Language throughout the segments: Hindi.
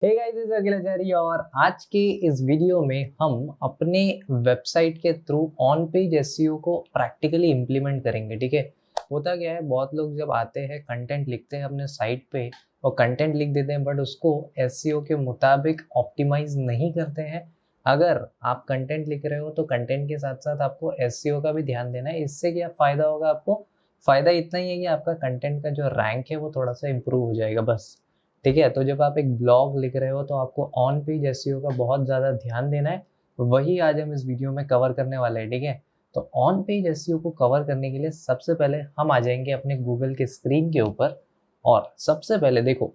हे गाइस, दिस इज अखिल आचार्य और आज के इस वीडियो में हम अपने वेबसाइट के थ्रू ऑन पेज एसईओ को प्रैक्टिकली इम्प्लीमेंट करेंगे। ठीक है, होता क्या है, बहुत लोग जब आते हैं कंटेंट लिखते हैं अपने साइट पे और कंटेंट लिख देते हैं बट उसको एसईओ के मुताबिक ऑप्टिमाइज नहीं करते हैं। अगर आप कंटेंट लिख रहे हो तो कंटेंट के साथ साथ आपको एसईओ का भी ध्यान देना है। इससे क्या फ़ायदा होगा आपको? फ़ायदा इतना ही है कि आपका कंटेंट का जो रैंक है वो थोड़ा सा इम्प्रूव हो जाएगा बस। ठीक है, तो जब आप एक ब्लॉग लिख रहे हो तो आपको ऑन पेज एसईओ का बहुत ज़्यादा ध्यान देना है। वही आज हम इस वीडियो में कवर करने वाले हैं। ठीक है, तो ऑन पेज एसईओ को कवर करने के लिए सबसे पहले हम आ जाएंगे अपने गूगल के स्क्रीन के ऊपर। और सबसे पहले देखो,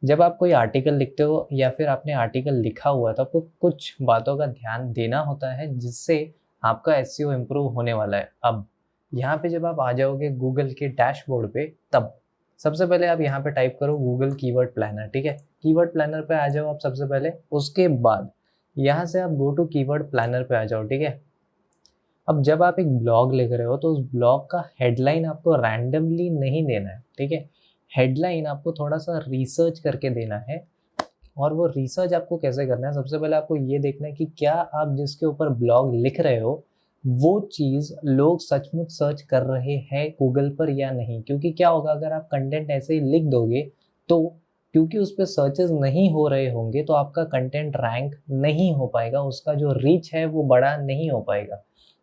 जब आप कोई आर्टिकल लिखते हो या फिर आपने आर्टिकल लिखा हुआ है तो आपको कुछ बातों का ध्यान देना होता है जिससे आपका एसईओ इम्प्रूव होने वाला है। अब यहाँ पे जब आप आ जाओगे गूगल के डैशबोर्ड पे, तब सबसे पहले आप यहाँ पे टाइप करो गूगल कीवर्ड प्लानर। ठीक है, कीवर्ड प्लानर पे आ जाओ आप सबसे पहले। उसके बाद यहाँ से आप गो टू कीवर्ड प्लानर पे आ जाओ। ठीक है, अब जब आप एक ब्लॉग लिख रहे हो तो उस ब्लॉग का हेडलाइन आपको रैंडमली नहीं देना है। ठीक है, हेडलाइन आपको थोड़ा सा रिसर्च करके देना है। और वो रिसर्च आपको कैसे करना है, सबसे पहले आपको ये देखना है कि क्या आप जिसके ऊपर ब्लॉग लिख रहे हो वो चीज़ लोग सचमुच सर्च कर रहे हैं गूगल पर या नहीं। क्योंकि क्या होगा, अगर आप कंटेंट ऐसे ही लिख दोगे तो क्योंकि उस पर सर्चेस नहीं हो रहे होंगे तो आपका कंटेंट रैंक नहीं हो पाएगा, उसका जो रीच है वो बड़ा नहीं हो पाएगा।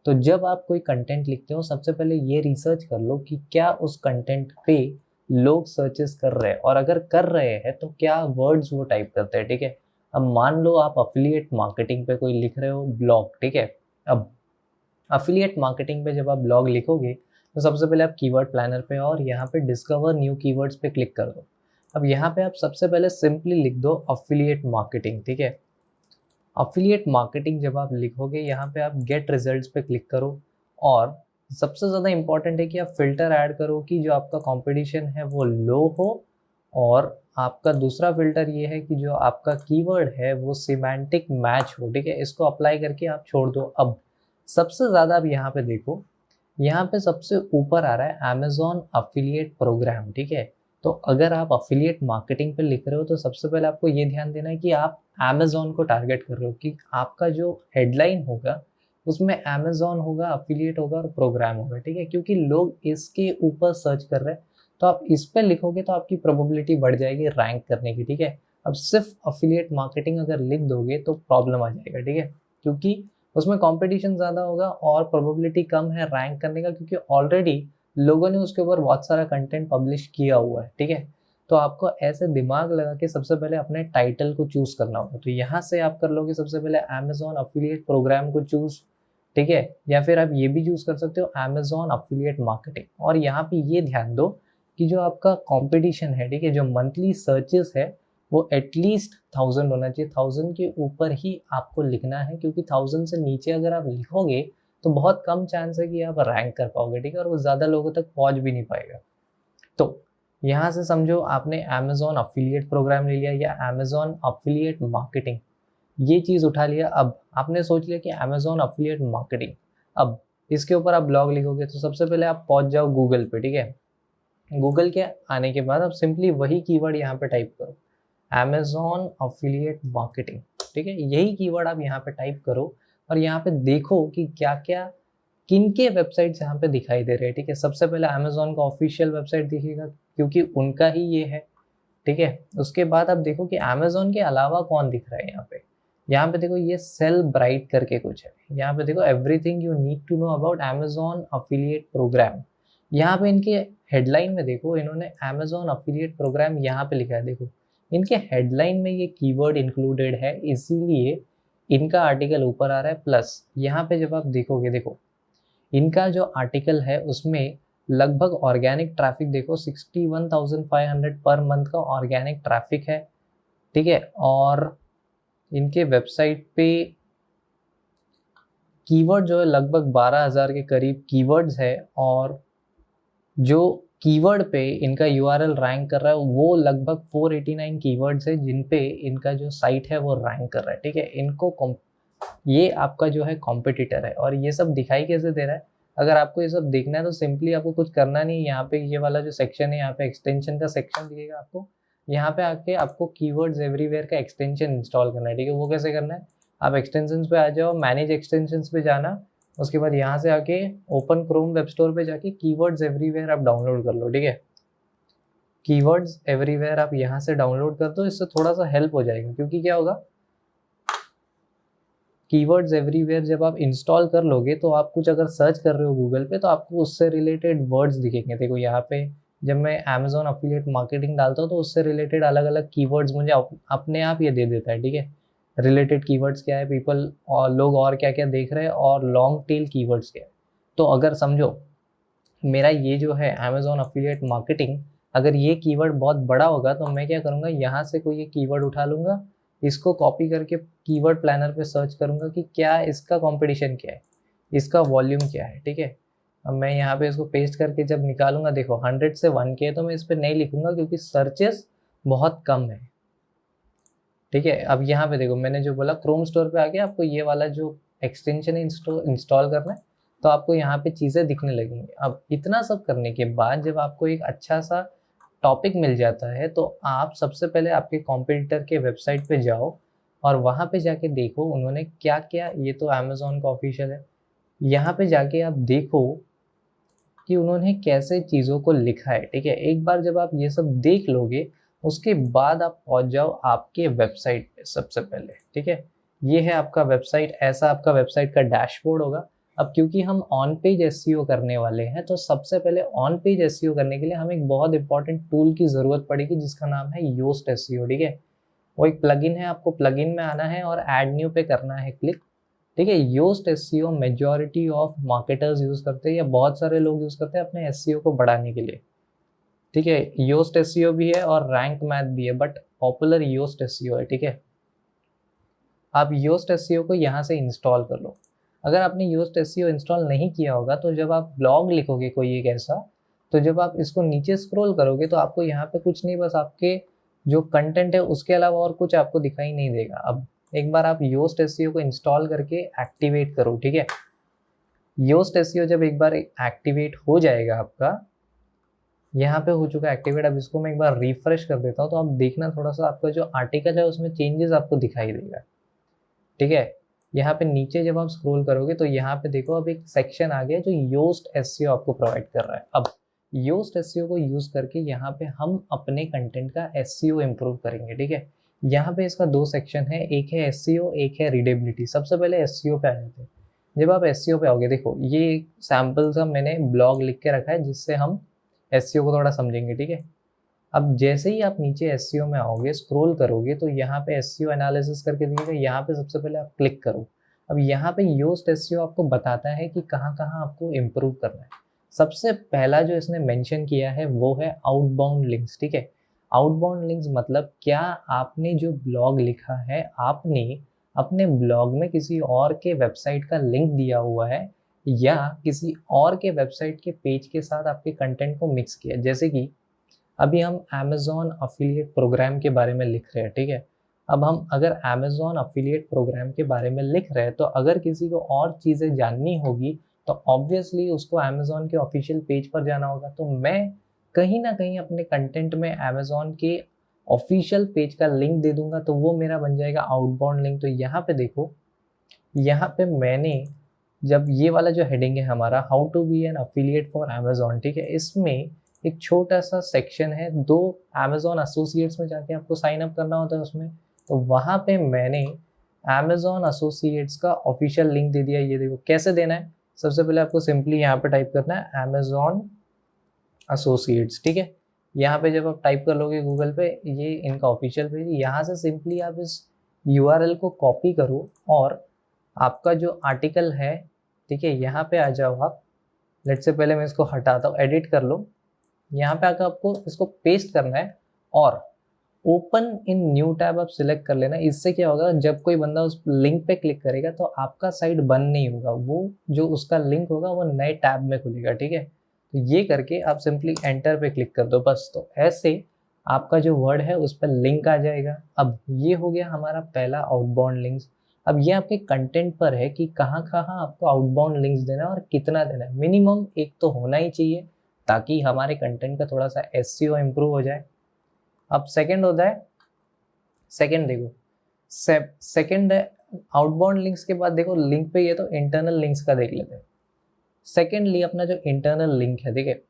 तो जब आप कोई कंटेंट लिखते हो सबसे पहले ये रिसर्च कर लो कि क्या उस कंटेंट पे लोग सर्चेस कर रहे हैं, और अगर कर रहे हैं तो क्या वर्ड्स वो टाइप करते हैं। ठीक है, अब मान लो आप अफिलिएट मार्केटिंग पे कोई लिख रहे हो ब्लॉग। ठीक है, अब अफिलिएट मार्केटिंग पे जब आप ब्लॉग लिखोगे तो सबसे पहले आप कीवर्ड प्लानर पे और यहाँ पे डिस्कवर न्यू कीवर्ड्स पे क्लिक कर दो। अब यहाँ पे आप सबसे पहले सिंपली लिख दो अफिलिएट मार्केटिंग। ठीक है, अफिलिएट मार्केटिंग जब आप लिखोगे यहाँ पे आप गेट रिजल्ट्स पे क्लिक करो। और सबसे ज़्यादा इंपॉर्टेंट है कि आप फिल्टर ऐड करो कि जो आपका कंपटीशन है वो लो हो, और आपका दूसरा फिल्टर ये है कि जो आपका कीवर्ड है वो सिमेंटिक मैच हो। ठीक है, इसको अप्लाई करके आप छोड़ दो। अब सबसे ज़्यादा आप यहाँ पे देखो, यहाँ पे सबसे ऊपर आ रहा है अमेज़न अफिलिएट प्रोग्राम। ठीक है, तो अगर आप अफिलिएट मार्केटिंग पे लिख रहे हो तो सबसे पहले आपको ये ध्यान देना है कि आप अमेज़न को टारगेट कर रहे हो, कि आपका जो हेडलाइन होगा उसमें अमेज़न होगा, अफिलिएट होगा और प्रोग्राम होगा। ठीक है, क्योंकि लोग इसके ऊपर सर्च कर रहे हैं तो आप इस पे लिखोगे तो आपकी प्रोबेबिलिटी बढ़ जाएगी रैंक करने की। ठीक है, अब सिर्फ अफिलिएट मार्केटिंग अगर लिख दोगे तो प्रॉब्लम आ जाएगा। ठीक है, क्योंकि उसमें कंपटीशन ज़्यादा होगा और प्रोबेबिलिटी कम है रैंक करने का, क्योंकि ऑलरेडी लोगों ने उसके ऊपर बहुत सारा कंटेंट पब्लिश किया हुआ है। ठीक है, तो आपको ऐसे दिमाग लगा के सबसे पहले अपने टाइटल को चूज करना होगा। तो यहाँ से आप कर लोगे सबसे पहले अमेज़न अफिलिएट प्रोग्राम को चूज। ठीक है, या फिर आप ये भी चूज कर सकते हो अमेज़न अफिलिएट मार्केटिंग। और यहाँ पे ये ध्यान दो कि जो आपका कंपटीशन है, ठीक है, जो मंथली सर्चेस है वो एटलीस्ट 1000 होना चाहिए। 1000 के ऊपर ही आपको लिखना है, क्योंकि 1000 से नीचे अगर आप लिखोगे तो बहुत कम चांस है कि आप रैंक कर पाओगे। ठीक है, और वो ज़्यादा लोगों तक पहुंच भी नहीं पाएगा। तो यहाँ से समझो आपने अमेज़न अफिलिएट प्रोग्राम ले लिया या अमेज़न अफिलिएट मार्केटिंग, ये चीज़ उठा लिया। अब आपने सोच लिया कि अमेज़न अफिलिएट मार्केटिंग, अब इसके ऊपर आप ब्लॉग लिखोगे तो सबसे पहले आप पहुंच जाओ गूगल पे। ठीक है, गूगल के आने के बाद आप सिंपली वही कीवर्ड यहाँ पे टाइप करो, अमेज़न अफिलिएट मार्केटिंग। ठीक है, यही कीवर्ड आप यहाँ पे टाइप करो और यहाँ पे देखो कि क्या क्या किनके वेबसाइट्स यहाँ पे दिखाई दे रहे हैं। ठीक है, सबसे पहले अमेज़न का ऑफिशियल वेबसाइट दिखेगा क्योंकि उनका ही ये है। ठीक है, उसके बाद आप देखो कि अमेज़न के अलावा कौन दिख रहा है यहाँ पे। यहाँ पे देखो ये सेल ब्राइट करके कुछ है। यहाँ पे देखो everything you need to know about Amazon affiliate program. यहाँ पे इनके हेडलाइन में देखो, इन्होंने अमेज़न अफिलिएट प्रोग्राम यहाँ पे लिखा है। देखो इनके हेडलाइन में ये कीवर्ड इंक्लूडेड है, इसीलिए इनका आर्टिकल ऊपर आ रहा है। प्लस यहाँ पे जब आप देखोगे, देखो इनका जो आर्टिकल है उसमें लगभग ऑर्गेनिक ट्रैफिक देखो 61,500 पर मंथ का ऑर्गेनिक ट्रैफिक है। ठीक है, और इनके वेबसाइट पे कीवर्ड जो है लगभग 12,000 के करीब कीवर्ड्स है, और जो कीवर्ड पे इनका यूआरएल रैंक कर रहा है वो लगभग 489 कीवर्ड्स है जिन पे इनका जो साइट है वो रैंक कर रहा है। ठीक है, इनको ये आपका जो है कॉम्पिटिटर है। और ये सब दिखाई कैसे दे रहा है, अगर आपको ये सब देखना है तो सिंपली आपको कुछ करना नहीं है। यहाँ पे ये वाला जो सेक्शन है, यहाँ पे एक्सटेंशन का सेक्शन दिखेगा आपको, यहाँ पे आके आपको कीवर्ड्स एवरीवेयर का एक्सटेंशन इंस्टॉल करना है, ठीक है। वो कैसे करना है, आप एक्सटेंशंस पे आ जाओ, मैनेज एक्सटेंशंस पे जाना, उसके बाद यहाँ से आके ओपन क्रोम वेब स्टोर पे जाके कीवर्ड्स एवरीवेयर आप डाउनलोड कर लो, ठीक है। कीवर्ड्स एवरीवेयर आप यहाँ से डाउनलोड कर दो, इससे थोड़ा सा हेल्प हो जाएगा, क्योंकि क्या होगा, कीवर्ड्स एवरीवेयर जब आप इंस्टॉल कर लोगे तो आप कुछ अगर सर्च कर रहे हो गूगल पे तो आपको उससे रिलेटेड वर्ड्स दिखेंगे। देखो यहाँ पे जब मैं अमेजोन अफिलिएट मार्केटिंग डालता हूँ तो उससे रिलेटेड अलग अलग कीवर्ड्स मुझे अपने आप ये दे देता है, ठीक है। रिलेटेड कीवर्ड्स क्या है, पीपल और लोग और क्या क्या देख रहे हैं, और लॉन्ग टेल कीवर्ड्स क्या है। तो अगर समझो मेरा ये जो है अमेजोन अफिलिएट मार्केटिंग, अगर ये कीवर्ड बहुत बड़ा होगा तो मैं क्या करूँगा, यहाँ से कोई ये कीवर्ड उठा लूँगा, इसको कॉपी करके कीवर्ड प्लानर पे सर्च करूँगा कि क्या इसका कंपटीशन क्या है, इसका वॉल्यूम क्या है, ठीक है। अब मैं यहाँ पे इसको पेस्ट करके जब निकालूंगा, देखो 100 से 1K है, तो मैं इस पर नहीं लिखूंगा क्योंकि सर्चेस बहुत कम है, ठीक है। अब यहाँ पे देखो मैंने जो बोला, क्रोम स्टोर पे आके आपको ये वाला जो एक्सटेंशन है इंस्टॉल करना है, तो आपको यहाँ पे चीज़ें दिखने लगेंगी। अब इतना सब करने के बाद जब आपको एक अच्छा सा टॉपिक मिल जाता है तो आप सबसे पहले आपके कॉम्पिटिटर के वेबसाइट पे जाओ और वहाँ पे जाके देखो उन्होंने क्या क्या, ये तो अमेजोन का ऑफिशियल है, यहाँ पे जाके आप देखो कि उन्होंने कैसे चीज़ों को लिखा है, ठीक है। एक बार जब आप ये सब देख लोगे उसके बाद आप पहुंच जाओ आपके वेबसाइट पे सबसे पहले, ठीक है। ये है आपका वेबसाइट, ऐसा आपका वेबसाइट का डैशबोर्ड होगा। अब क्योंकि हम ऑन पेज एसईओ करने वाले हैं तो सबसे पहले ऑन पेज एसईओ करने के लिए हमें एक बहुत इंपॉर्टेंट टूल की ज़रूरत पड़ेगी जिसका नाम है योस्ट एसईओ, ठीक है। वो एक प्लगइन है, आपको प्लगइन में आना है और ऐड न्यू पे करना है क्लिक, ठीक है। Yoast SEO majority of marketers use करते हैं या बहुत सारे लोग यूज़ करते हैं अपने एसईओ को बढ़ाने के लिए, ठीक है। योस्ट एसईओ भी है और रैंक मैथ भी है, बट पॉपुलर योस्ट एसईओ है, ठीक है। आप योस्ट एसईओ को यहाँ से इंस्टॉल कर लो। अगर आपने योस्ट एसईओ इंस्टॉल नहीं किया होगा तो जब आप ब्लॉग लिखोगे कोई एक ऐसा, तो जब आप इसको नीचे स्क्रॉल करोगे तो आपको यहाँ पे कुछ नहीं, बस आपके जो कंटेंट है उसके अलावा और कुछ आपको दिखाई नहीं देगा। अब एक बार आप योस्ट एसईओ को इंस्टॉल करके एक्टिवेट करो, ठीक है। योस्ट एसईओ जब एक बार एक्टिवेट हो जाएगा आपका, यहाँ पे हो चुका है एक्टिवेट। अब इसको मैं एक बार रिफ्रेश कर देता हूँ तो आप देखना थोड़ा सा आपका जो आर्टिकल है उसमें चेंजेस आपको दिखाई देगा, ठीक है। यहाँ पे नीचे जब आप स्क्रॉल करोगे तो यहाँ पे देखो अब एक सेक्शन आ गया जो योस्ट एसईओ आपको प्रोवाइड कर रहा है। अब योस्ट एसईओ को यूज करके यहाँ पे हम अपने कंटेंट का एसईओ इम्प्रूव करेंगे, ठीक है। यहाँ पे इसका दो सेक्शन है, एक है एसईओ, एक है रीडेबिलिटी। सबसे पहले एसईओ पे आ जाते हैं। जब आप एसईओ पे आओगे, देखो ये सैम्पल सा मैंने ब्लॉग लिख के रखा है जिससे हम एसईओ को थोड़ा समझेंगे, ठीक है। अब जैसे ही आप नीचे एसईओ में आओगे, स्क्रॉल करोगे तो यहाँ पे एसईओ एनालिसिस करके दिखेगा, यहाँ पे सबसे पहले आप क्लिक करो। अब यहाँ पे योस्ट एसईओ आपको बताता है कि कहाँ कहाँ आपको इम्प्रूव करना है। सबसे पहला जो इसने मेंशन किया है वो है आउटबाउंड लिंक्स, ठीक है। आउटबाउंड लिंक्स मतलब क्या आपने जो ब्लॉग लिखा है, आपने अपने ब्लॉग में किसी और के वेबसाइट का लिंक दिया हुआ है या किसी और के वेबसाइट के पेज के साथ आपके कंटेंट को मिक्स किया। जैसे कि अभी हम अमेजोन अफिलिएट प्रोग्राम के बारे में लिख रहे हैं, ठीक है। अब हम अगर अमेजोन अफिलिएट प्रोग्राम के बारे में लिख रहे हैं तो अगर किसी को और चीज़ें जाननी होगी तो ऑब्वियसली उसको अमेजोन के ऑफिशियल पेज पर जाना होगा। तो मैं कहीं ना कहीं अपने कंटेंट में अमेजोन के ऑफिशियल पेज का लिंक दे दूंगा, तो वो मेरा बन जाएगा आउटबाउंड लिंक। तो यहाँ पे देखो, यहाँ पे मैंने जब ये वाला जो हेडिंग है हमारा, how to be an affiliate for Amazon, ठीक है, इसमें एक छोटा सा सेक्शन है, दो अमेजोन एसोसिएट्स में जाके आपको साइन अप करना होता है उसमें। तो वहाँ पे मैंने अमेजोन एसोसिएट्स का ऑफिशियल लिंक दे दिया। ये देखो कैसे देना है। सबसे पहले आपको सिंपली यहाँ पे टाइप करना है अमेजोन एसोसिएट्स, ठीक है। यहाँ पे जब आप टाइप कर लोगे गूगल पे, ये इनका ऑफिशियल पेज, यहाँ से सिंपली आप इस यूआरएल को कॉपी करो और आपका जो आर्टिकल है, ठीक है, यहाँ पे आ जाओ आप। लेट से पहले मैं इसको हटाता हूँ, एडिट कर लो। यहाँ पे आकर आपको इसको पेस्ट करना है और ओपन इन न्यू टैब आप सिलेक्ट कर लेना। इससे क्या होगा, जब कोई बंदा उस लिंक पे क्लिक करेगा तो आपका साइट बंद नहीं होगा, वो जो उसका लिंक होगा वो नए टैब में खुलेगा, ठीक है। तो ये करके आप सिंपली एंटर पे क्लिक कर दो बस। तो ऐसे आपका जो वर्ड है उस पर लिंक आ जाएगा। अब ये हो गया हमारा पहला आउटबाउंड लिंक्स। अब ये आपके कंटेंट पर है कि कहाँ कहाँ आपको आउटबाउंड लिंक्स देना है और कितना देना है। मिनिमम एक तो होना ही चाहिए ताकि हमारे कंटेंट का थोड़ा सा एसईओ इम्प्रूव हो जाए। अब सेकंड होता है, सेकंड देखो, सेकंड आउटबाउंड लिंक्स के बाद देखो लिंक पे, ये तो इंटरनल लिंक्स का देख लेते हैं। सेकेंडली अपना जो इंटरनल लिंक है, ठीक है,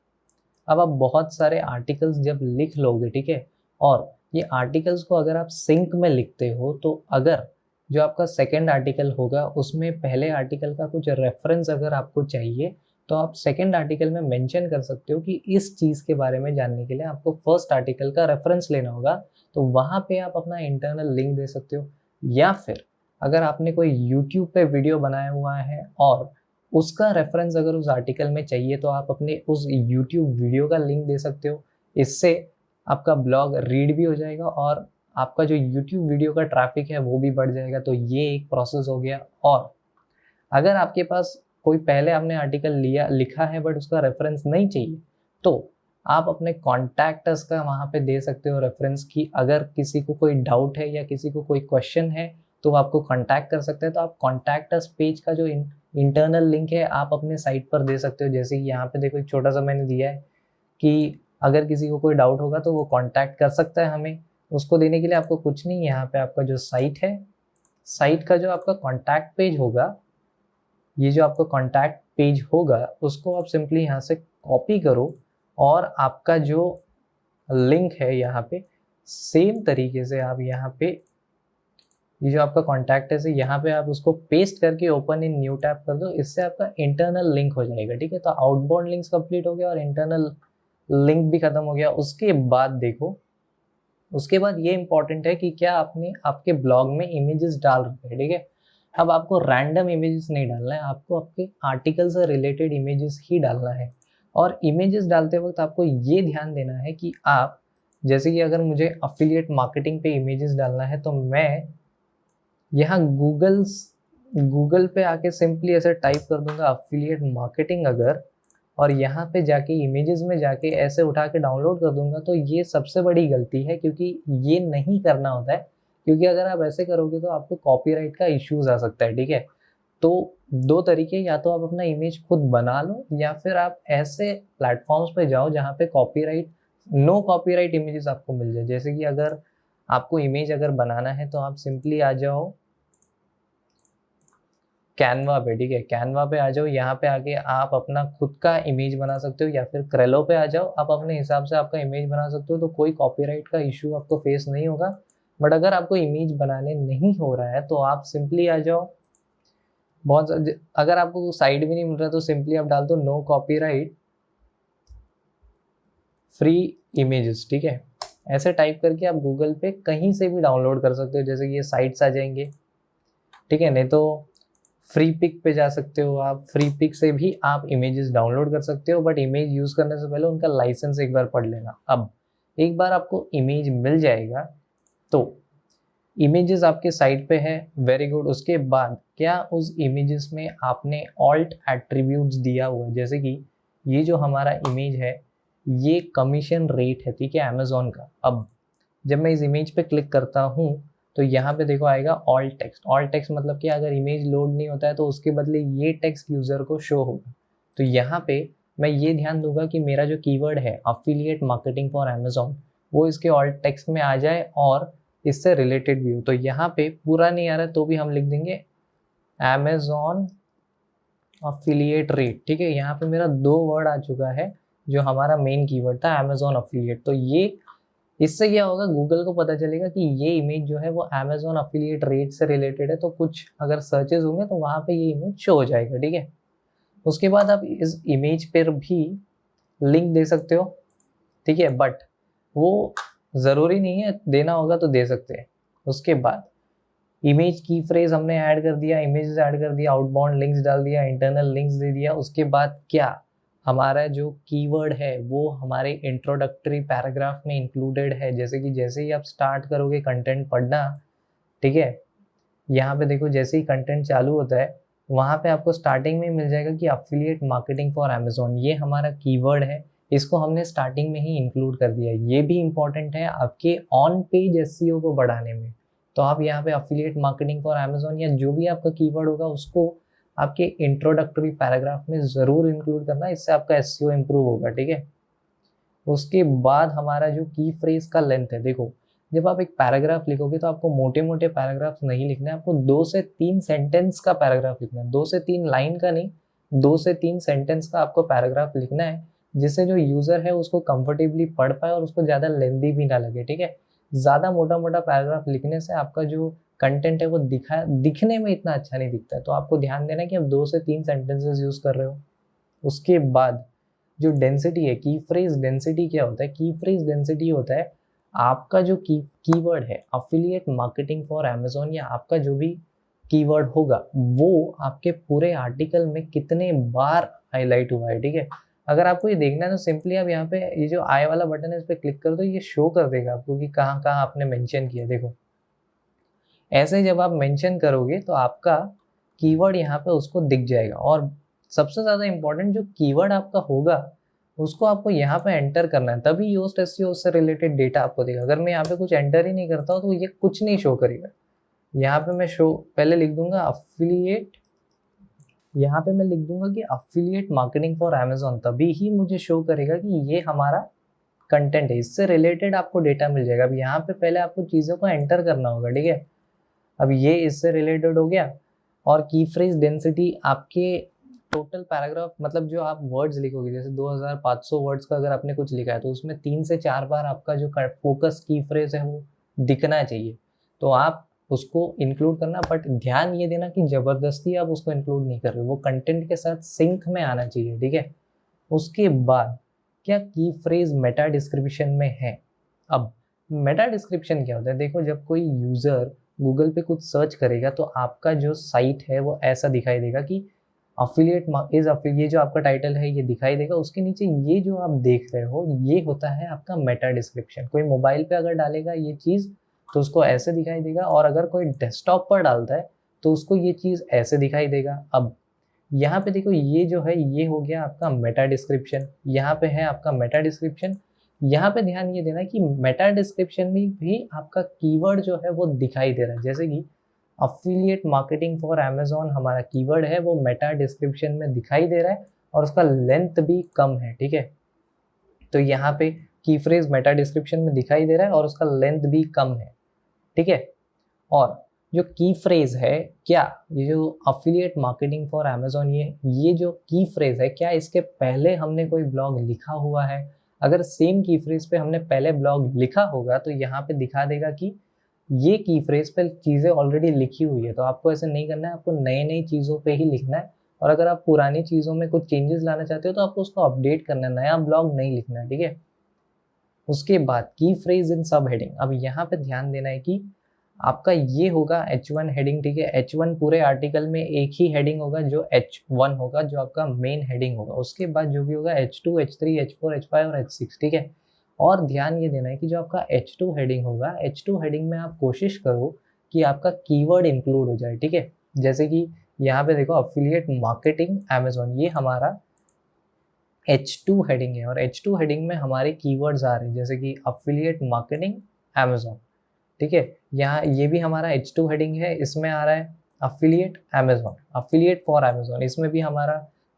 अब आप बहुत सारे आर्टिकल्स जब लिख लोगे, ठीक है, और ये आर्टिकल्स को अगर आप सिंक में लिखते हो, तो अगर जो आपका सेकंड आर्टिकल होगा उसमें पहले आर्टिकल का कुछ रेफरेंस अगर आपको चाहिए, तो आप सेकंड आर्टिकल में मेंशन कर सकते हो कि इस चीज़ के बारे में जानने के लिए आपको फर्स्ट आर्टिकल का रेफरेंस लेना होगा, तो वहाँ पे आप अपना इंटरनल लिंक दे सकते हो। या फिर अगर आपने कोई यूट्यूब पे वीडियो बनाया हुआ है और उसका रेफरेंस अगर उस आर्टिकल में चाहिए, तो आप अपने उस यूट्यूब वीडियो का लिंक दे सकते हो। इससे आपका ब्लॉग रीड भी हो जाएगा और आपका जो यूट्यूब वीडियो का ट्रैफिक है वो भी बढ़ जाएगा। तो ये एक प्रोसेस हो गया। और अगर आपके पास कोई पहले आपने आर्टिकल लिखा है बट उसका रेफरेंस नहीं चाहिए, तो आप अपने कॉन्टैक्टस का वहाँ पे दे सकते हो रेफरेंस की। अगर किसी को कोई डाउट है या किसी को कोई क्वेश्चन है तो आपको कॉन्टैक्ट कर सकते हैं। तो आप कॉन्टैक्टस पेज का जो इंटरनल लिंक है आप अपने साइट पर दे सकते हो। जैसे कि यहाँ पे देखो एक छोटा सा मैंने दिया है कि अगर किसी को कोई डाउट होगा तो वो कॉन्टैक्ट कर सकता है हमें। उसको देने के लिए आपको कुछ नहीं, यहाँ पे आपका जो साइट है, साइट का जो आपका कॉन्टैक्ट पेज होगा, ये जो आपका कॉन्टैक्ट पेज होगा उसको आप सिंपली यहाँ से कॉपी करो और आपका जो लिंक है यहाँ पे सेम तरीके से आप यहाँ पे ये जो आपका कॉन्टैक्ट है यहाँ पे आप उसको पेस्ट करके ओपन इन न्यू टैब कर दो। इससे आपका इंटरनल लिंक हो जाएगा, ठीक है। तो आउटबाउंड लिंक्स कंप्लीट हो गया और इंटरनल लिंक भी खत्म हो गया। उसके बाद देखो, उसके बाद ये इंपॉर्टेंट है कि क्या आपने आपके ब्लॉग में इमेजेस डाल रखे हैं, ठीक है। अब आपको रैंडम इमेजेस नहीं डालना है, आपको आपके आर्टिकल से रिलेटेड इमेजेस ही डालना है। और इमेजेस डालते वक्त आपको ये ध्यान देना है कि आप, जैसे कि अगर मुझे अफिलिएट मार्केटिंग पे इमेजेस डालना है तो मैं यहाँ गूगल पे आके सिंपली ऐसे टाइप कर दूंगा अफिलिएट मार्केटिंग अगर, और यहाँ पे जाके इमेजेस में जाके ऐसे उठा के डाउनलोड कर दूंगा। तो ये सबसे बड़ी गलती है, क्योंकि ये नहीं करना होता है। क्योंकि अगर आप ऐसे करोगे तो आपको कॉपीराइट का इश्यूज आ सकता है, ठीक है। तो दो तरीके, या तो आप अपना इमेज खुद बना लो या फिर आप ऐसे प्लेटफॉर्म्स पे जाओ जहाँ पे नो कॉपीराइट इमेजेस आपको मिल जाए। जैसे कि अगर आपको इमेज अगर बनाना है तो आप सिंपली आ जाओ कैनवा पे, ठीक है। कैनवा पे आ जाओ, यहाँ पे आके आप अपना खुद का इमेज बना सकते हो, या फिर क्रेलो पे आ जाओ, आप अपने हिसाब से आपका इमेज बना सकते हो। तो कोई कॉपीराइट का इशू आपको फेस नहीं होगा। बट अगर आपको इमेज बनाने नहीं हो रहा है तो आप सिंपली आ जाओ, अगर आपको साइड भी नहीं मिल रहा तो सिंपली आप डाल दो नो कॉपीराइट फ्री इमेजेस, ठीक है। ऐसे टाइप करके आप गूगल पे कहीं से भी डाउनलोड कर सकते हो। जैसे कि ये साइट्स आ जाएंगे, ठीक है। नहीं तो फ्री पिक पे जा सकते हो आप, फ्री पिक से भी आप इमेजेस डाउनलोड कर सकते हो। बट इमेज यूज़ करने से पहले उनका लाइसेंस एक बार पढ़ लेना। अब एक बार आपको इमेज मिल जाएगा तो इमेजेस आपके साइट पे है, वेरी गुड। उसके बाद क्या उस इमेजेस में आपने ऑल्ट एट्रीब्यूट्स दिया हुआ है। जैसे कि ये जो हमारा इमेज है ये कमीशन रेट है, ठीक है, अमेजोन का। अब जब मैं इस इमेज पे क्लिक करता हूँ तो यहाँ पे देखो आएगा ऑल टेक्स्ट। ऑल टेक्स्ट मतलब कि अगर इमेज लोड नहीं होता है तो उसके बदले ये टेक्स्ट यूजर को शो होगा। तो यहाँ पे मैं ये ध्यान दूंगा कि मेरा जो कीवर्ड है अफिलिएट मार्केटिंग फॉर अमेजोन वो इसके ऑल टेक्स्ट में आ जाए और इससे रिलेटेड भी हो। तो यहाँ पे पूरा नहीं आ रहा है तो भी हम लिख देंगे अमेजोन अफिलिएट रेट, ठीक है। यहाँ पे मेरा 2 वर्ड आ चुका है, जो हमारा मेन कीवर्ड था अमेजोन अफिलिएट। तो ये, इससे क्या होगा, गूगल को पता चलेगा कि ये इमेज जो है वो अमेजोन अफिलिएट रेट से रिलेटेड है। तो कुछ अगर सर्चेस होंगे तो वहाँ पे ये इमेज शो हो जाएगा, ठीक है। उसके बाद आप इस इमेज पर भी लिंक दे सकते हो, ठीक है, बट वो ज़रूरी नहीं है, देना होगा तो दे सकते हैं। उसके बाद इमेज की फ्रेज हमने ऐड कर दिया, इमेजेस ऐड कर दिया, आउटबाउंड लिंक्स डाल दिया, इंटरनल लिंक्स दे दिया। उसके बाद क्या, हमारा जो कीवर्ड है वो हमारे इंट्रोडक्टरी पैराग्राफ में इंक्लूडेड है। जैसे कि जैसे ही आप स्टार्ट करोगे कंटेंट पढ़ना, ठीक है, यहाँ पे देखो जैसे ही कंटेंट चालू होता है वहाँ पे आपको स्टार्टिंग में मिल जाएगा कि अफिलिएट मार्केटिंग फॉर अमेजोन, ये हमारा कीवर्ड है। इसको हमने स्टार्टिंग में ही इंक्लूड कर दिया। ये भी इंपॉर्टेंट है आपके ऑन पेज एसईओ को बढ़ाने में। तो आप यहाँ पे अफिलिएट मार्केटिंग फॉर अमेजोन या जो भी आपका कीवर्ड होगा उसको आपके इंट्रोडक्टरी पैराग्राफ में ज़रूर इंक्लूड करना, इससे आपका एसईओ इंप्रूव होगा, ठीक है। उसके बाद हमारा जो की फ्रेज का लेंथ है, देखो जब आप एक पैराग्राफ लिखोगे तो आपको मोटे मोटे पैराग्राफ नहीं लिखना है, आपको 2 से 3 सेंटेंस का पैराग्राफ लिखना है, 2 से 3 लाइन का नहीं, 2 से 3 सेंटेंस का आपको पैराग्राफ लिखना है, जिससे जो यूजर है उसको कंफर्टेबली पढ़ पाए और उसको ज़्यादा लेंदी भी ना लगे। ठीक है, ज़्यादा मोटा मोटा पैराग्राफ लिखने से आपका जो कंटेंट है वो दिखने में इतना अच्छा नहीं दिखता है, तो आपको ध्यान देना है कि आप 2 से 3 सेंटेंसेस यूज़ कर रहे हो। उसके बाद जो डेंसिटी है, की फ्रेज डेंसिटी क्या होता है? की फ्रेज डेंसिटी होता है आपका जो कीवर्ड है, अफिलिएट मार्केटिंग फॉर अमेज़न, या आपका जो भी कीवर्ड होगा वो आपके पूरे आर्टिकल में कितने बार हाईलाइट हुआ है। ठीक है, अगर आपको ये देखना है तो सिंपली आप यहाँ पे ये जो आई वाला बटन है इस पर क्लिक कर दो, ये शो कर देगा आपको कि कहाँ कहाँ आपने मेंशन किया। देखो ऐसे जब आप मेंशन करोगे तो आपका कीवर्ड यहाँ पे उसको दिख जाएगा, और सबसे ज़्यादा इंपॉर्टेंट जो कीवर्ड आपका होगा उसको आपको यहाँ पे एंटर करना है, तभी योस्ट एसईओ से रिलेटेड डेटा आपको देगा। अगर मैं यहाँ पे कुछ एंटर ही नहीं करता हूँ तो ये कुछ नहीं शो करेगा। यहाँ पे मैं शो पहले लिख दूंगा अफिलिएट, यहाँ पे मैं लिख दूंगा कि अफिलिएट मार्केटिंग फॉर अमेज़न, तभी ही मुझे शो करेगा कि ये हमारा कंटेंट है, इससे रिलेटेड आपको डेटा मिल जाएगा। अब यहाँ पे पहले आपको चीज़ों को एंटर करना होगा। ठीक है, अब ये इससे रिलेटेड हो गया। और की फ्रेज डेंसिटी आपके टोटल पैराग्राफ, मतलब जो आप वर्ड्स लिखोगे, जैसे 2500 वर्ड्स का अगर आपने कुछ लिखा है तो उसमें 3 से 4 बार आपका जो फोकस की फ्रेज है वो दिखना चाहिए, तो आप उसको इंक्लूड करना। बट ध्यान ये देना कि ज़बरदस्ती आप उसको इंक्लूड नहीं कर रहे, वो कंटेंट के साथ सिंक में आना चाहिए। ठीक है, उसके बाद क्या की फ्रेज मेटा डिस्क्रिप्शन में है। अब मेटा डिस्क्रिप्शन क्या होता है? देखो जब कोई यूज़र गूगल पे कुछ सर्च करेगा तो आपका जो साइट है वो ऐसा दिखाई देगा कि अफिलिएट ये जो आपका टाइटल है ये दिखाई देगा। उसके नीचे ये जो आप देख रहे हो ये होता है आपका मेटा डिस्क्रिप्शन। कोई मोबाइल पे अगर डालेगा ये चीज़ तो उसको ऐसे दिखाई देगा, और अगर कोई डेस्कटॉप पर डालता है तो उसको ये चीज़ ऐसे दिखाई देगा। अब यहाँ पे देखो ये जो है ये हो गया आपका मेटा डिस्क्रिप्शन, यहाँ पे है आपका मेटा डिस्क्रिप्शन। यहाँ पे ध्यान ये देना कि मेटा डिस्क्रिप्शन में भी आपका कीवर्ड जो है वो दिखाई दे रहा है, जैसे कि अफिलिएट मार्केटिंग फॉर अमेज़न हमारा कीवर्ड है वो मेटा डिस्क्रिप्शन में दिखाई दे रहा है, और उसका लेंथ भी कम है। ठीक है, तो यहाँ पे की फ्रेज मेटा डिस्क्रिप्शन में दिखाई दे रहा है और उसका लेंथ भी कम है। ठीक है, और जो की फ्रेज है, क्या ये जो अफिलिएट मार्केटिंग फॉर अमेज़न ये जो की फ्रेज है, क्या इसके पहले हमने कोई ब्लॉग लिखा हुआ है? अगर सेम की फ्रेज पे हमने पहले ब्लॉग लिखा होगा तो यहाँ पे दिखा देगा कि ये की फ्रेज पे चीज़ें ऑलरेडी लिखी हुई है। तो आपको ऐसे नहीं करना है, आपको नई नई चीज़ों पे ही लिखना है, और अगर आप पुरानी चीज़ों में कुछ चेंजेस लाना चाहते हो तो आपको उसको अपडेट करना है, नया ब्लॉग नहीं लिखना है। ठीक है, उसके बाद की फ्रेज इन सब हेडिंग। अब यहाँ पे ध्यान देना है कि आपका ये होगा H1 हेडिंग। ठीक है, H1 पूरे आर्टिकल में एक ही हेडिंग होगा जो H1 होगा, जो आपका मेन हेडिंग होगा। उसके बाद जो भी होगा H2, H3, H4, H5 और H6। ठीक है, और ध्यान ये देना है कि जो आपका H2 हेडिंग होगा, H2 हेडिंग में आप कोशिश करो कि आपका कीवर्ड इंक्लूड हो जाए। ठीक है, जैसे कि यहाँ पे देखो अफिलिएट मार्केटिंग अमेज़न, ये हमारा H2 हेडिंग है, और H2 हेडिंग में हमारे कीवर्ड्स आ रहे हैं जैसे कि अफिलिएट मार्केटिंग अमेज़न। ठीक है, यहाँ ये भी हमारा H2 हेडिंग है, इसमें आ रहा है affiliate Amazon, affiliate for Amazon, इसमें भी हमारा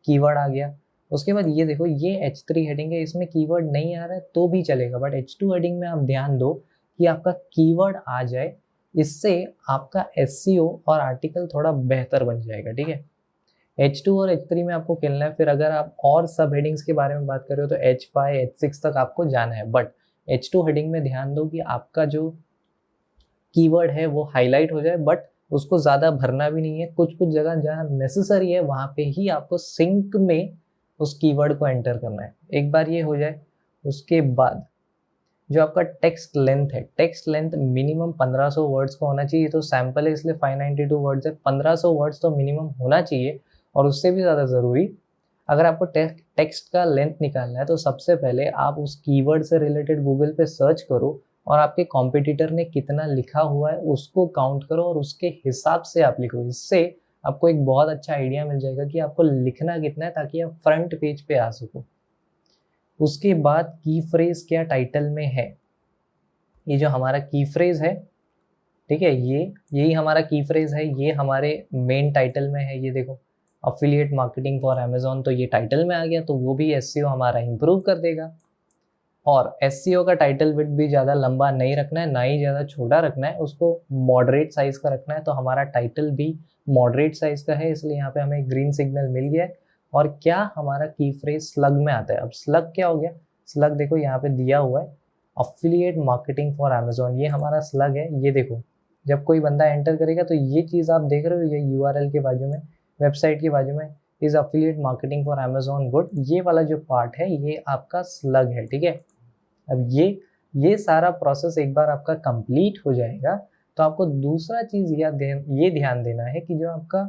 कीवर्ड आ गया। उसके बाद ये देखो ये H3 हेडिंग है, इसमें कीवर्ड नहीं आ रहा है तो भी चलेगा, बट H2 हेडिंग में आप ध्यान दो कि आपका कीवर्ड आ जाए, इससे आपका SEO और आर्टिकल थोड़ा बेहतर बन जाएगा। ठीक है, H2 और H3 में आपको खेलना है। फिर अगर आप और सब हेडिंग्स के बारे में बात कर रहे हो तो H5, H6 तक आपको जाना है, बट H2 हेडिंग में ध्यान दो कि आपका जो कीवर्ड है वो हाईलाइट हो जाए, बट उसको ज़्यादा भरना भी नहीं है। कुछ कुछ जगह जहाँ नेसेसरी है वहाँ पे ही आपको सिंक में उस कीवर्ड को एंटर करना है। एक बार ये हो जाए, उसके बाद जो आपका टेक्स्ट लेंथ है, टेक्स्ट लेंथ मिनिमम 1500 वर्ड्स का होना चाहिए। तो सैम्पल है इसलिए 592 वर्ड्स है, 1500 वर्ड्स तो मिनिमम होना चाहिए, और उससे भी ज़्यादा ज़रूरी अगर आपको टेक्स्ट का लेंथ निकालना है तो सबसे पहले आप उस कीवर्ड से रिलेटेड गूगल पे सर्च करो, और आपके कॉम्पिटिटर ने कितना लिखा हुआ है उसको काउंट करो, और उसके हिसाब से आप लिखो। इससे आपको एक बहुत अच्छा आइडिया मिल जाएगा कि आपको लिखना कितना है, ताकि आप फ्रंट पेज पे आ सको। उसके बाद की फ्रेज क्या टाइटल में है, ये जो हमारा की फ्रेज है, ठीक है, यही हमारा की फ्रेज है, ये हमारे मेन टाइटल में है। ये देखो अफिलिएट मार्केटिंग फॉर अमेज़न, तो ये टाइटल में आ गया, तो वो भी SEO हमारा इंप्रूव कर देगा। और एसईओ का टाइटल विड्थ भी ज़्यादा लंबा नहीं रखना है, ना ही ज़्यादा छोटा रखना है, उसको मॉडरेट साइज़ का रखना है। तो हमारा टाइटल भी मॉडरेट साइज़ का है, इसलिए यहाँ पे हमें ग्रीन सिग्नल मिल गया है। और क्या हमारा की फ्रेज स्लग में आता है। अब स्लग क्या हो गया, स्लग देखो यहाँ पे दिया हुआ है, अफिलिएट मार्केटिंग फॉर अमेजोन, ये हमारा स्लग है। ये देखो जब कोई बंदा एंटर करेगा तो ये चीज़ आप देख रहे हो, ये यूआरएल के बाजू में, वेबसाइट के बाजू में is affiliate marketing for Amazon good, ये वाला जो पार्ट है ये आपका स्लग है, ठीक है। अब ये सारा प्रोसेस एक बार आपका कंप्लीट हो जाएगा तो आपको दूसरा चीज़ ये ध्यान देना है कि जो आपका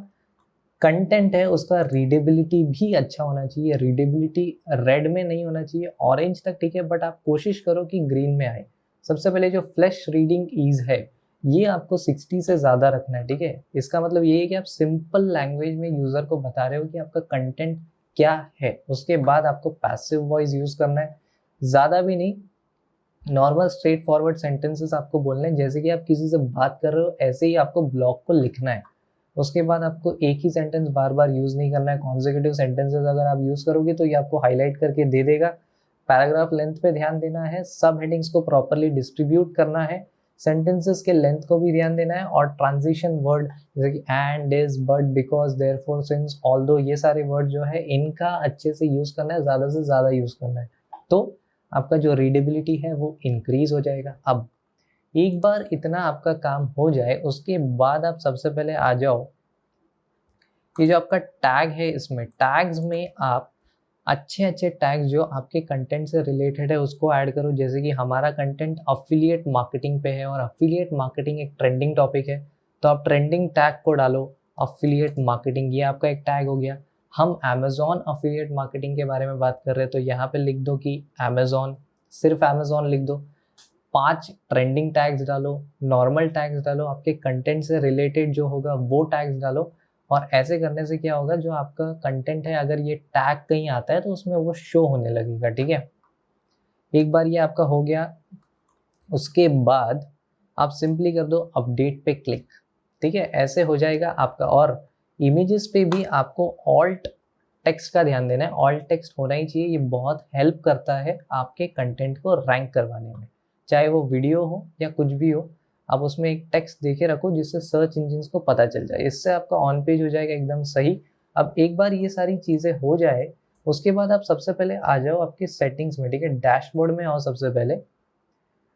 कंटेंट है उसका रीडेबिलिटी भी अच्छा होना चाहिए। रीडेबिलिटी रेड में नहीं होना चाहिए, ऑरेंज तक ठीक है, बट आप कोशिश करो कि ग्रीन में आए। सबसे पहले जो फ्लैश रीडिंग ईज है ये आपको 60 से ज़्यादा रखना है, ठीक है। इसका मतलब ये है कि आप सिंपल लैंग्वेज में यूज़र को बता रहे हो कि आपका कंटेंट क्या है। उसके बाद आपको पैसिव वॉइस यूज़ करना है, ज़्यादा भी नहीं, नॉर्मल स्ट्रेट फॉरवर्ड सेंटेंसेस आपको बोलने हैं। जैसे कि आप किसी से बात कर रहे हो ऐसे ही आपको ब्लॉग को लिखना है। उसके बाद आपको एक ही सेंटेंस बार बार यूज़ नहीं करना है। कॉन्सेक्यूटिव सेंटेंसेस अगर आप यूज़ करोगे तो ये आपको हाईलाइट करके दे देगा। पैराग्राफ लेंथ पे ध्यान देना है, सब हेडिंग्स को प्रॉपरली डिस्ट्रीब्यूट करना है, सेंटेंसेस के लेंथ को भी ध्यान देना है, और ट्रांजिशन वर्ड जैसे कि and, is, but, because, therefore, since, although, ये सारे वर्ड जो है इनका अच्छे से यूज़ करना है, ज़्यादा से ज़्यादा यूज़ करना है, तो आपका जो रीडेबिलिटी है वो इंक्रीज हो जाएगा। अब एक बार इतना आपका काम हो जाए उसके बाद आप सबसे पहले आ जाओ, ये जो आपका टैग है इसमें टैग्स में आप अच्छे अच्छे टैग्स जो आपके कंटेंट से रिलेटेड है उसको ऐड करो। जैसे कि हमारा कंटेंट अफिलिएट मार्केटिंग पे है और अफिलिएट मार्केटिंग एक ट्रेंडिंग टॉपिक है, तो आप ट्रेंडिंग टैग को डालो अफिलिएट मार्केटिंग, ये आपका एक टैग हो गया। हम अमेजोन अफिलिएट मार्केटिंग के बारे में बात कर रहे हैं तो यहाँ पे लिख दो कि अमेजोन, सिर्फ अमेजोन लिख दो। 5 ट्रेंडिंग टैग्स डालो, नॉर्मल टैग्स डालो, आपके कंटेंट से रिलेटेड जो होगा वो टैग्स डालो। और ऐसे करने से क्या होगा, जो आपका कंटेंट है अगर ये टैग कहीं आता है तो उसमें वो शो होने लगेगा, ठीक है। एक बार ये आपका हो गया, उसके बाद आप सिंपली कर दो अपडेट पे क्लिक, ठीक है, ऐसे हो जाएगा आपका। और इमेजेस पे भी आपको ऑल्ट टेक्स्ट का ध्यान देना है, ऑल्ट टेक्स्ट होना ही चाहिए, ये बहुत हेल्प करता है आपके कंटेंट को रैंक करवाने में, चाहे वो वीडियो हो या कुछ भी हो। आप उसमें एक टेक्स्ट देके रखो जिससे सर्च इंजिन को पता चल जाए, इससे आपका ऑन पेज हो जाएगा एकदम सही। अब एक बार ये सारी चीज़ें हो जाए उसके बाद आप सबसे पहले आ जाओ आपके सेटिंग्स में, ठीक है, डैशबोर्ड में आओ। सबसे पहले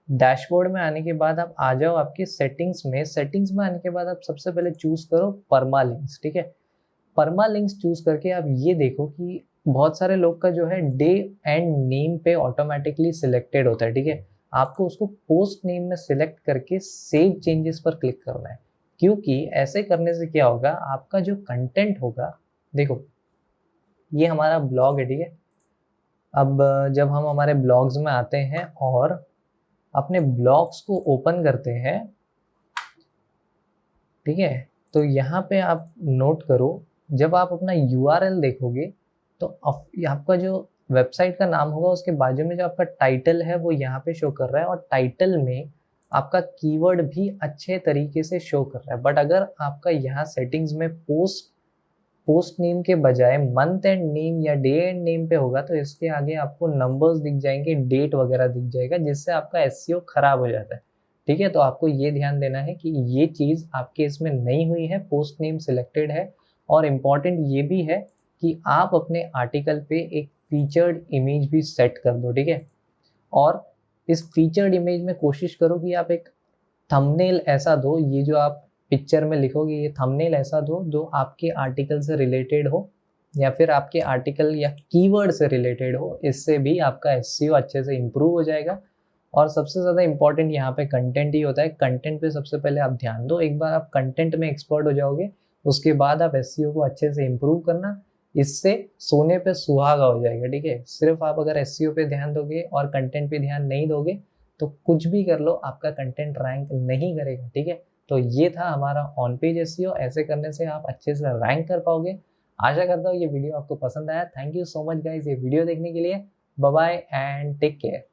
डैशबोर्ड में आने के बाद आप आ जाओ आपके सेटिंग्स में, सेटिंग्स में आने के बाद आप सबसे पहले चूज करो परमालिंक्स, ठीक है। परमालिंक्स चूज करके आप ये देखो कि बहुत सारे लोग का जो है डे एंड नेम पे ऑटोमेटिकली सिलेक्टेड होता है, ठीक है। आपको उसको पोस्ट नेम में सिलेक्ट करके सेव चेंजेस पर क्लिक करना है, क्योंकि ऐसे करने से क्या होगा, आपका जो कंटेंट होगा, देखो ये हमारा ब्लॉग है, ठीक है। अब जब हम हमारे ब्लॉग्स में आते हैं और अपने ब्लॉग्स को ओपन करते हैं, ठीक है, तो यहाँ पे आप नोट करो, जब आप अपना यूआरएल देखोगे तो आपका जो वेबसाइट का नाम होगा उसके बाजू में जो आपका टाइटल है वो यहाँ पे शो कर रहा है, और टाइटल में आपका कीवर्ड भी अच्छे तरीके से शो कर रहा है। बट अगर आपका यहाँ सेटिंग्स में पोस्ट नेम के बजाय मंथ एंड नेम या डे एंड नेम पे होगा तो इसके आगे आपको नंबर्स दिख जाएंगे, डेट वगैरह दिख जाएगा, जिससे आपका एसईओ खराब हो जाता है, ठीक है। तो आपको ये ध्यान देना है कि ये चीज़ आपके इसमें नहीं हुई है, पोस्ट नेम सिलेक्टेड है। और इम्पॉर्टेंट ये भी है कि आप अपने आर्टिकल पे एक फीचर्ड इमेज भी सेट कर दो, ठीक है। और इस फीचर्ड इमेज में कोशिश करो कि आप एक थंबनेल ऐसा दो, ये जो आप पिक्चर में लिखोगे ये थंबनेल ऐसा दो जो आपके आर्टिकल से रिलेटेड हो या फिर आपके आर्टिकल या कीवर्ड से रिलेटेड हो, इससे भी आपका एसईओ अच्छे से इम्प्रूव हो जाएगा। और सबसे ज़्यादा इंपॉर्टेंट यहाँ पे कंटेंट ही होता है, कंटेंट पे सबसे पहले आप ध्यान दो। एक बार आप कंटेंट में एक्सपर्ट हो जाओगे उसके बाद आप एसईओ को अच्छे से इम्प्रूव करना, इससे सोने पे सुहागा हो जाएगा, ठीक है। सिर्फ आप अगर एसईओ पे ध्यान दोगे और कंटेंट पे ध्यान नहीं दोगे तो कुछ भी कर लो आपका कंटेंट रैंक नहीं करेगा, ठीक है। तो ये था हमारा ऑन पेज एसईओ, ऐसे करने से आप अच्छे से रैंक कर पाओगे। आशा करता हूँ ये वीडियो आपको पसंद आया। Thank you so much guys ये वीडियो देखने के लिए। Bye bye and take care.